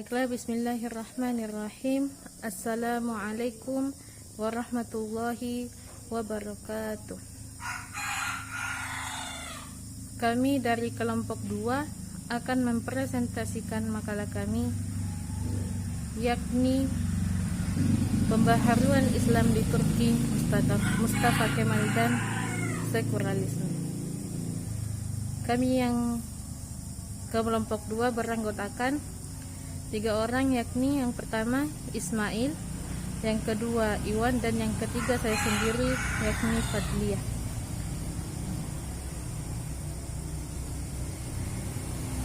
Baiklah, bismillahirrahmanirrahim. Assalamualaikum warahmatullahi wabarakatuh. Kami dari kelompok 2 akan mempresentasikan makalah kami, yakni pembaharuan Islam di Turki, Mustafa Kemal dan Sekularisme. Kami yang kelompok 2 beranggotakan 3 orang, yakni yang pertama Ismail, yang kedua Iwan, dan yang ketiga saya sendiri, yakni Fadliyah.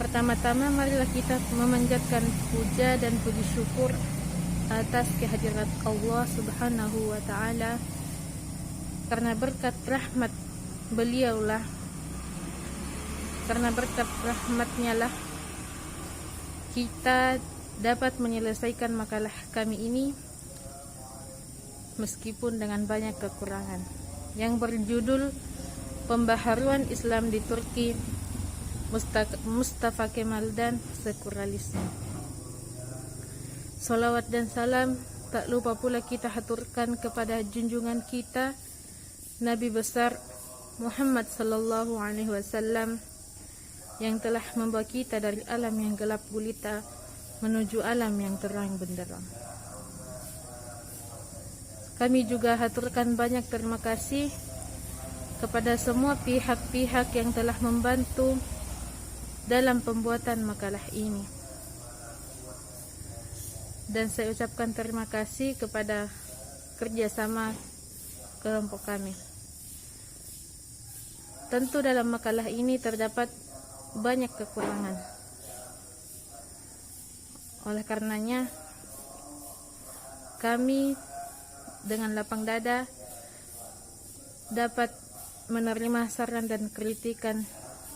Pertama-tama marilah kita memanjatkan puja dan puji syukur atas kehadirat Allah Subhanahu wa Ta'ala, karena berkat rahmat beliaulah, karena berkat rahmatnya lah kita dapat menyelesaikan makalah kami ini meskipun dengan banyak kekurangan, yang berjudul Pembaharuan Islam di Turki, Mustafa Kemal dan Sekularisme. Salawat dan salam tak lupa pula kita haturkan kepada junjungan kita Nabi besar Muhammad sallallahu alaihi wasallam, yang telah membawa kita dari alam yang gelap gulita menuju alam yang terang benderang. Kami juga haturkan banyak terima kasih kepada semua pihak-pihak yang telah membantu dalam pembuatan makalah ini. Dan saya ucapkan terima kasih kepada kerjasama kelompok kami. Tentu dalam makalah ini terdapat banyak kekurangan. Oleh karenanya, kami dengan lapang dada dapat menerima saran dan kritikan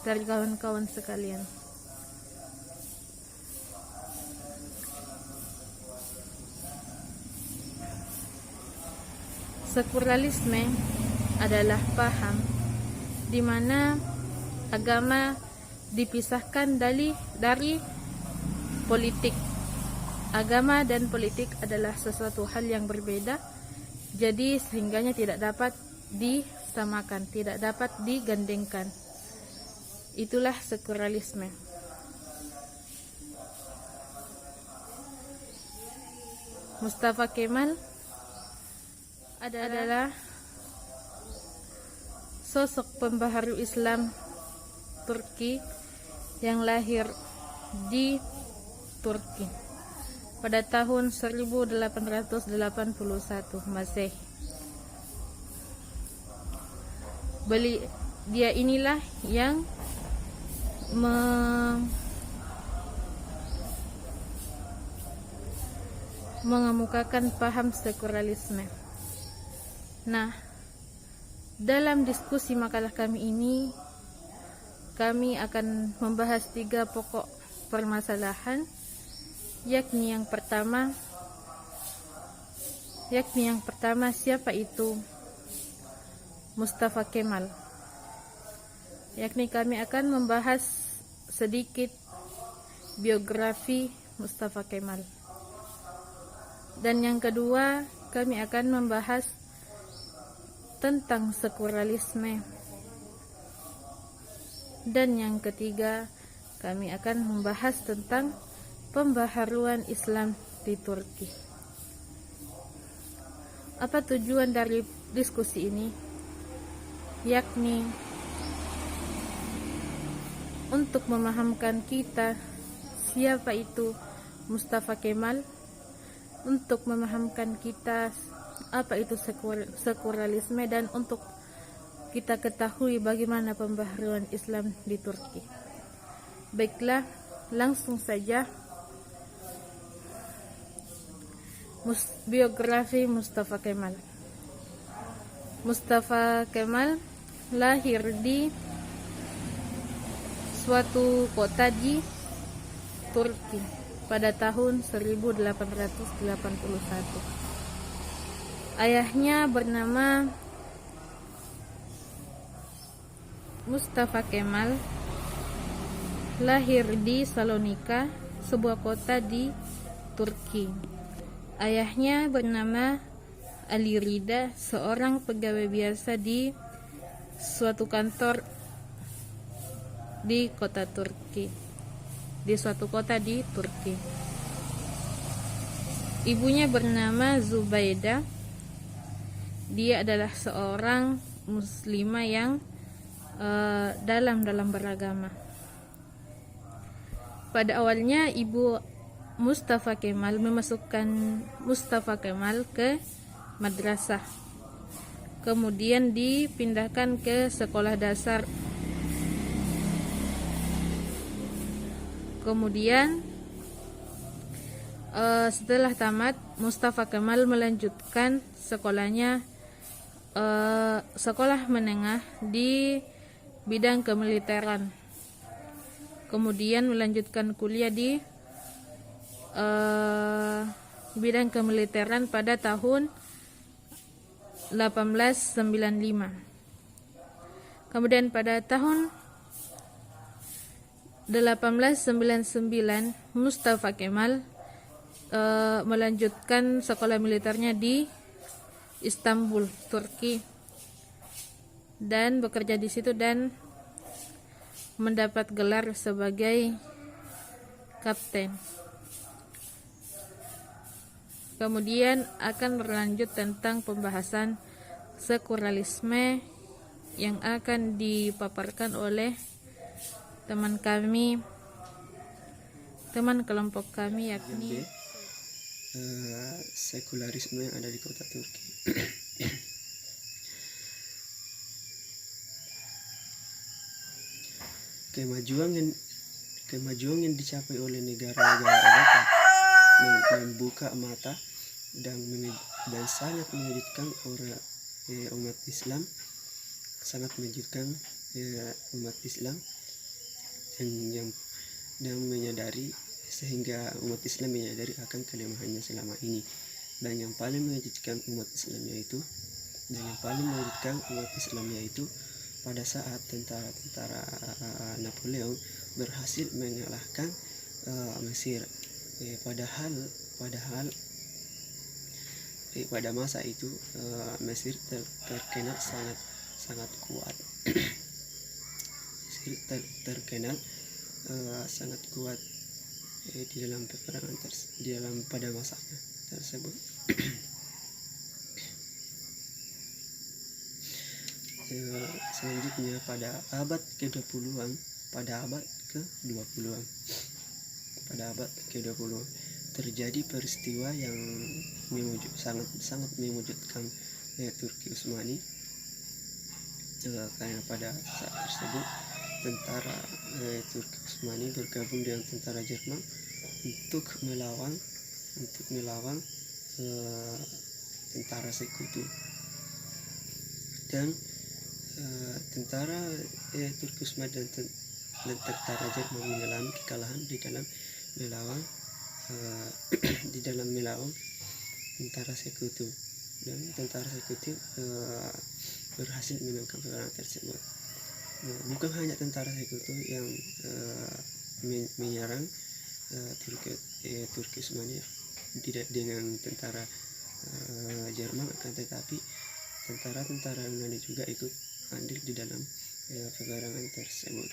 dari kawan-kawan sekalian. Sekularisme adalah paham di mana agama dipisahkan dari politik. Agama dan politik adalah sesuatu hal yang berbeda, jadi sehingganya tidak dapat disamakan, tidak dapat digandengkan. Itulah sekularisme. Mustafa Kemal adalah sosok pembaharu Islam Turki yang lahir di Turki pada tahun 1881 Masehi. Dia inilah yang mengemukakan paham sekularisme. Nah, dalam diskusi makalah kami ini, kami akan membahas 3 pokok permasalahan, yakni yang pertama siapa itu Mustafa Kemal. Yakni kami akan membahas sedikit biografi Mustafa Kemal. Dan yang kedua, kami akan membahas tentang sekularisme. Dan yang ketiga, kami akan membahas tentang pembaharuan Islam di Turki. Apa tujuan dari diskusi ini? Yakni untuk memahamkan kita siapa itu Mustafa Kemal, untuk memahamkan kita apa itu sekularisme, dan untuk kita ketahui bagaimana pembaharuan Islam di Turki. Baiklah, langsung saja. Biografi Mustafa Kemal. Mustafa Kemal lahir di suatu kota di Turki pada tahun 1881. Ayahnya bernama Mustafa Kemal, lahir di Salonika sebuah kota di Turki. Ayahnya bernama Ali Rida, seorang pegawai biasa di suatu kantor di suatu kota di Turki. Ibunya bernama Zubaida. Dia adalah seorang muslimah yang dalam beragama. Pada awalnya ibu Mustafa Kemal memasukkan Mustafa Kemal ke madrasah, kemudian dipindahkan ke sekolah dasar. Kemudian setelah tamat, Mustafa Kemal melanjutkan sekolahnya sekolah menengah di bidang kemiliteran. Kemudian melanjutkan kuliah di bidang kemiliteran pada tahun 1895. Kemudian pada tahun 1899 Mustafa Kemal melanjutkan sekolah militernya di Istanbul, Turki, dan bekerja di situ dan mendapat gelar sebagai kapten. Kemudian akan berlanjut tentang pembahasan sekularisme yang akan dipaparkan oleh teman kelompok kami, yakni sekularisme yang ada di kota Turki. Kemajuan yang dicapai oleh negara-negara Eropa membuka mata dan sangat mengejutkan umat Islam, dan menyadari umat Islam menyadari akan kelemahannya selama ini. Dan yang paling mengejutkan umat Islam yaitu pada saat tentara Napoleon berhasil mengalahkan Mesir. Padahal pada masa itu Mesir terkenal sangat kuat. Mesir terkenal sangat kuat di dalam peperangan pada masa tersebut. Selanjutnya pada abad ke-20-an terjadi peristiwa yang sangat mengejutkan Turki Utsmani, karena pada saat tersebut tentara Turki Utsmani bergabung dengan tentara Jerman untuk melawan tentara sekutu, dan tentara Turki Utsmani dan tentara Jerman mengalami kekalahan di dalam melawan tentara sekutu, dan tentara sekutu berhasil menangkap peperangan tersebut. Bukan hanya tentara sekutu yang menyerang Turki Utsmani dengan tentara Jerman, akan tetapi tentara-tentara Yunani juga ikut andil di dalam peperangan tersebut.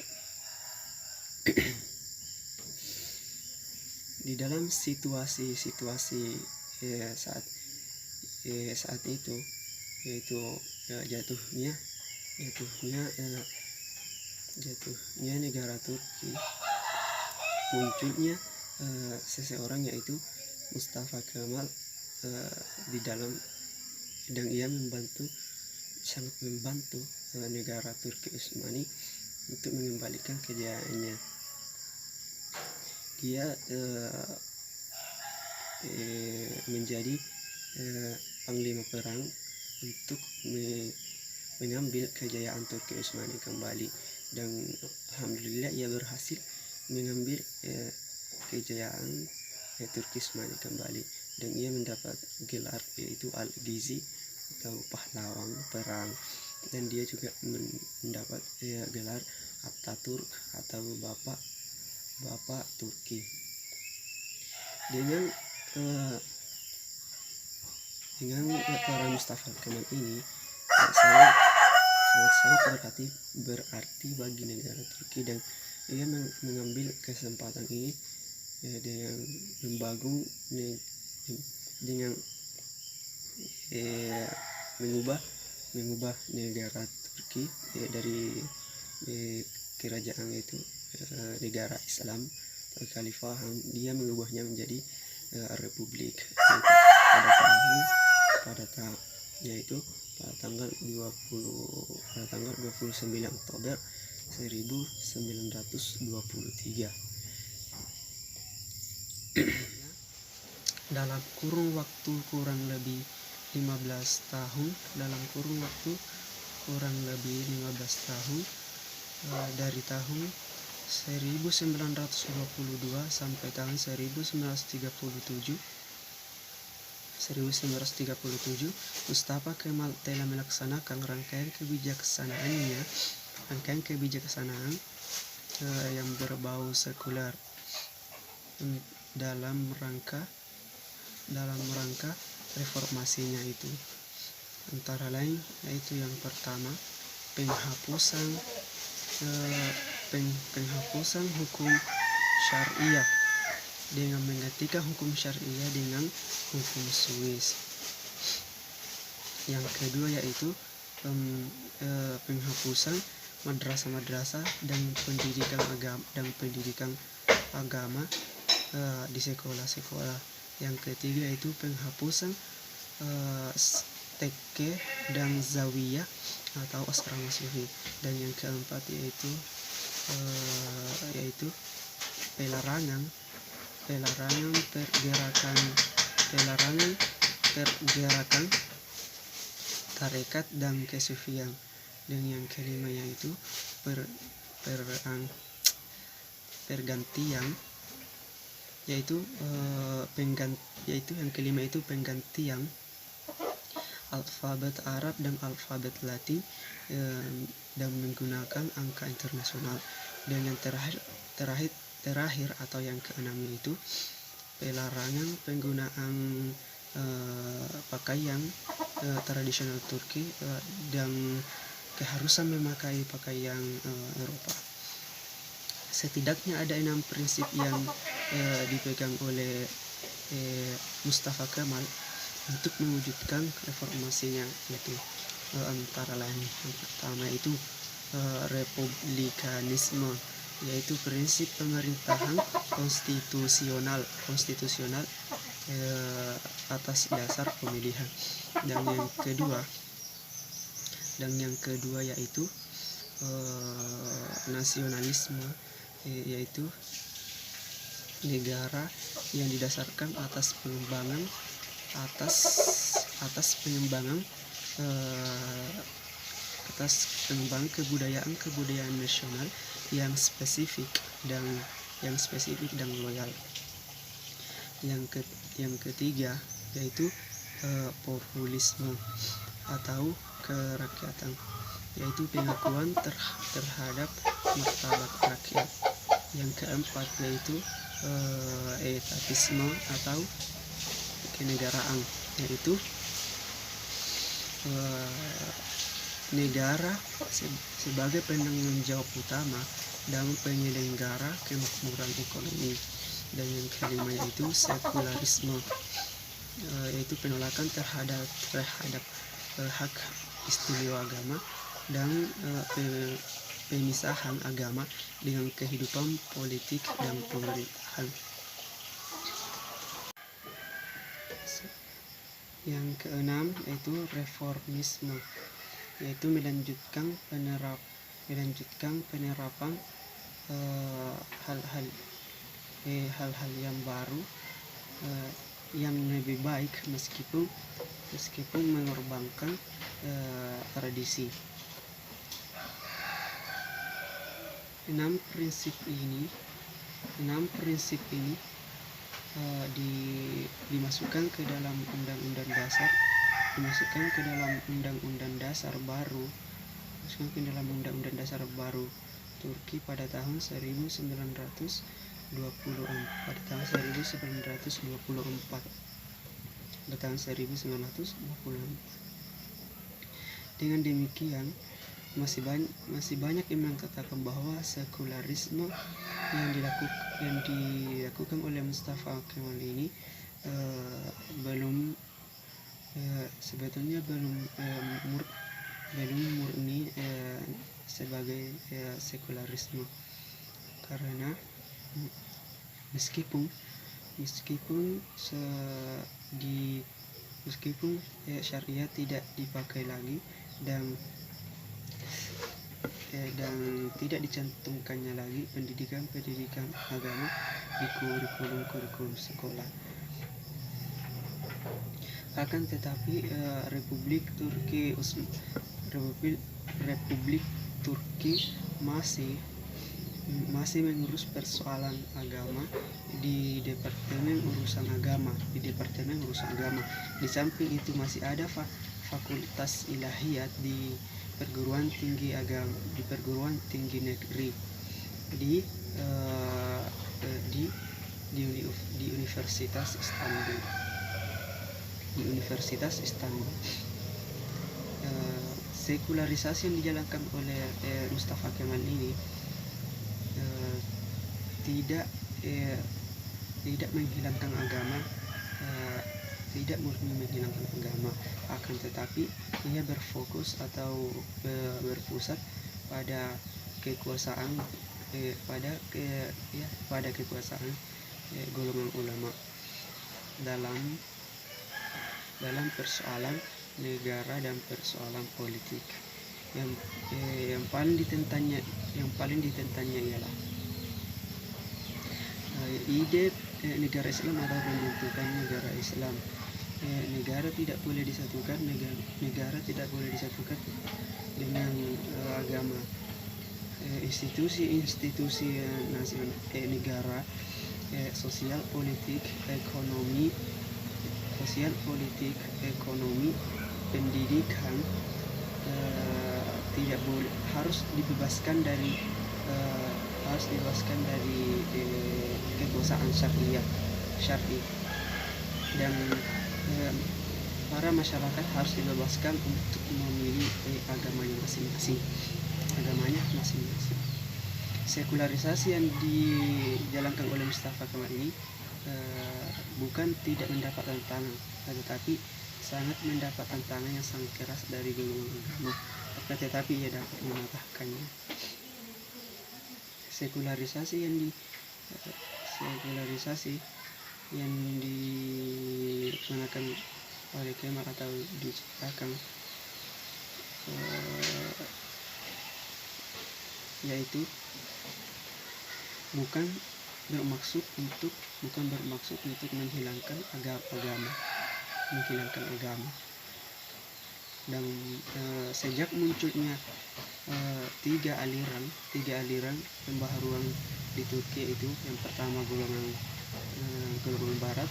Di dalam situasi saat itu, yaitu jatuhnya negara Turki, munculnya seseorang yaitu Mustafa Kemal di dalam, dan ia sangat membantu negara Turki Utsmani untuk mengembalikan kejayaannya. Dia menjadi panglima perang untuk mengambil kejayaan Turki Utsmani kembali, dan alhamdulillah ia berhasil mengambil kejayaan Turki Utsmani kembali, dan ia mendapat gelar yaitu Al-Ghizi atau pahlawan perang, dan dia juga mendapat gelar Atatürk atau Bapak Turki. dengan eh, para Mustafa Kemal ini sangat berarti bagi negara Turki, dan ia mengambil kesempatan ini dengan membangun dengan mengubah negara Turki dari kerajaan itu negara Islam atau khalifahan, dia mengubahnya menjadi republik, yaitu pada tanggal 29 Oktober 1923. Dalam kurun waktu kurang lebih 15 tahun dari tahun 1922 sampai tahun 1937, Mustafa Kemal telah melaksanakan rangkaian kebijaksanaan yang berbau sekuler dalam rangka reformasinya itu, antara lain yaitu yang pertama, penghapusan hukum syariah dengan menggantikan hukum syariah dengan hukum Swiss. Yang kedua yaitu penghapusan madrasah dan pendidikan agama di sekolah-sekolah. Yang ketiga yaitu penghapusan tekke dan zawiyah atau asrama sufi. Dan yang keempat yaitu pelarangan pergerakan tarekat dan kesufian. Dan yang kelima yaitu penggantian alfabet Arab dan alfabet Latin dan menggunakan angka internasional. Dan yang terakhir atau yang keenam yaitu pelarangan penggunaan pakaian tradisional Turki dan keharusan memakai pakaian Eropa. Setidaknya ada 6 prinsip yang dipegang oleh Mustafa Kemal untuk mewujudkan reformasinya, yaitu antara lain yang pertama itu republikanisme, yaitu prinsip pemerintahan konstitusional atas dasar pemilihan. Dan yang kedua yaitu nasionalisme, yaitu negara yang didasarkan atas pengembangan kebudayaan nasional yang spesifik dan loyal. Yang ketiga yaitu populisme atau kerakyatan, yaitu pengakuan terhadap martabat rakyat. Yang keempat yaitu etatisme atau kenegaraan, yaitu negara sebagai penanggung jawab utama dan penyelenggara kemakmuran ekonomi. Dan yang kelima yaitu sekularisme, yaitu penolakan terhadap hak istimewa agama dan pemisahan agama dengan kehidupan politik dan pemerintahan. Yang keenam yaitu reformisme, yaitu melanjutkan penerapan hal-hal yang baru yang lebih baik meskipun mengorbankan tradisi. 6 prinsip ini dimasukkan ke dalam undang-undang dasar baru Turki pada tahun 1945. di tahun 1924 ke tahun 1924. Dengan demikian masih banyak yang mengatakan bahwa sekularisme yang dilakukan oleh Mustafa Kemal ini sebetulnya belum murni sebagai sekularisme, karena meskipun syariat tidak dipakai lagi dan tidak dicantumkannya lagi pendidikan agama di kurikulum sekolah. Akan tetapi Republik Turki masih mengurus persoalan agama di Departemen Urusan Agama. Di samping itu masih ada fakultas ilahiyat di perguruan tinggi negeri di Universitas Istanbul. Sekularisasi yang dijalankan oleh Mustafa Kemal ini tidak menghilangkan agama, tidak murni menghilangkan agama, akan tetapi ia berfokus atau berpusat pada kekuasaan golongan ulama dalam persoalan negara dan persoalan politik. Yang paling ditentangnya ialah ide negara Islam atau pembentukan negara Islam. Negara tidak boleh disatukan dengan agama. Institusi nasional negara, sosial politik ekonomi, pendidikan tidak boleh, harus dibebaskan dari kekuasaan syar'i, dan para masyarakat harus dibebaskan untuk memilih agamanya masing-masing. Sekularisasi yang dijalankan oleh Mustafa Kemal ini bukan tidak mendapat tantangan, tetapi sangat mendapat tantangan yang sangat keras dari golongan agama, tetapi ia dapat mematahkannya. Sekularisasi yang dilaksanakan oleh Kemal atau diciptakan yaitu bukan bermaksud untuk menghilangkan agama. Dan sejak munculnya tiga aliran pembaharuan di Turki, itu yang pertama golongan barat,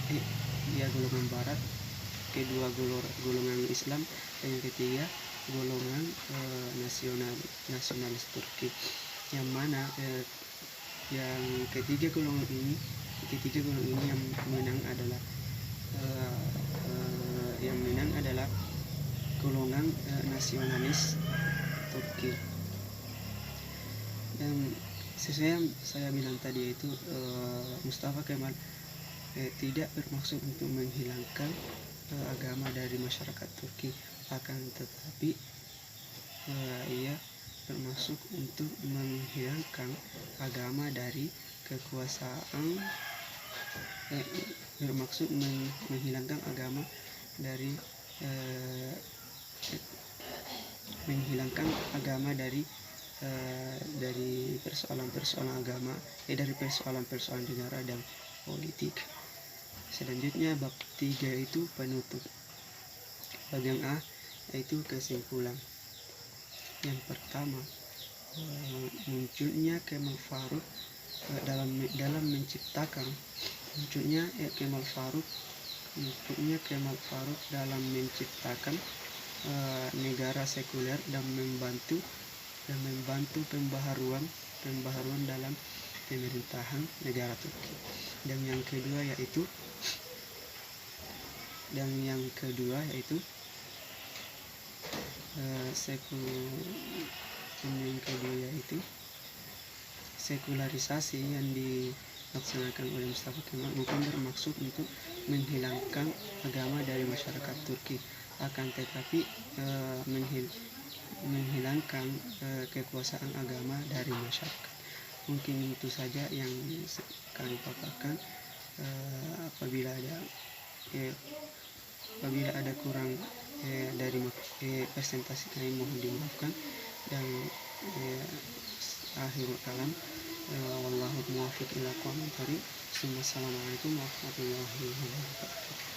kedua golongan Islam, dan yang ketiga golongan nasionalis Turki, yang mana yang ketiga golongan ini yang menang adalah golongan nasionalis Turki. Dan sesuai yang saya bilang tadi, itu Mustafa Kemal tidak bermaksud untuk menghilangkan agama dari masyarakat Turki, akan tetapi ia bermaksud untuk menghilangkan agama dari kekuasaan, menghilangkan agama dari persoalan agama, dari persoalan negara dan politik. Selanjutnya bab 3 itu penutup. Bagian A yaitu kesimpulan. Yang pertama, munculnya Kemal Faruk dalam menciptakan negara sekuler dan membantu pembaharuan dalam pemerintahan negara Turki. Dan yang kedua yaitu sekularisasi yang dilaksanakan oleh Mustafa Kemal bukan bermaksud untuk menghilangkan agama dari masyarakat Turki, akan tetapi menghilangkan kekuasaan agama dari masyarakat. Mungkin itu saja yang kami paparkan. Apabila ada kurang dari presentasi kami mohon dimaafkan, dan akhirul kalam, wallahu muwaffiq ila aqwamit thoriq. Assalamualaikum warahmatullahi wabarakatuh.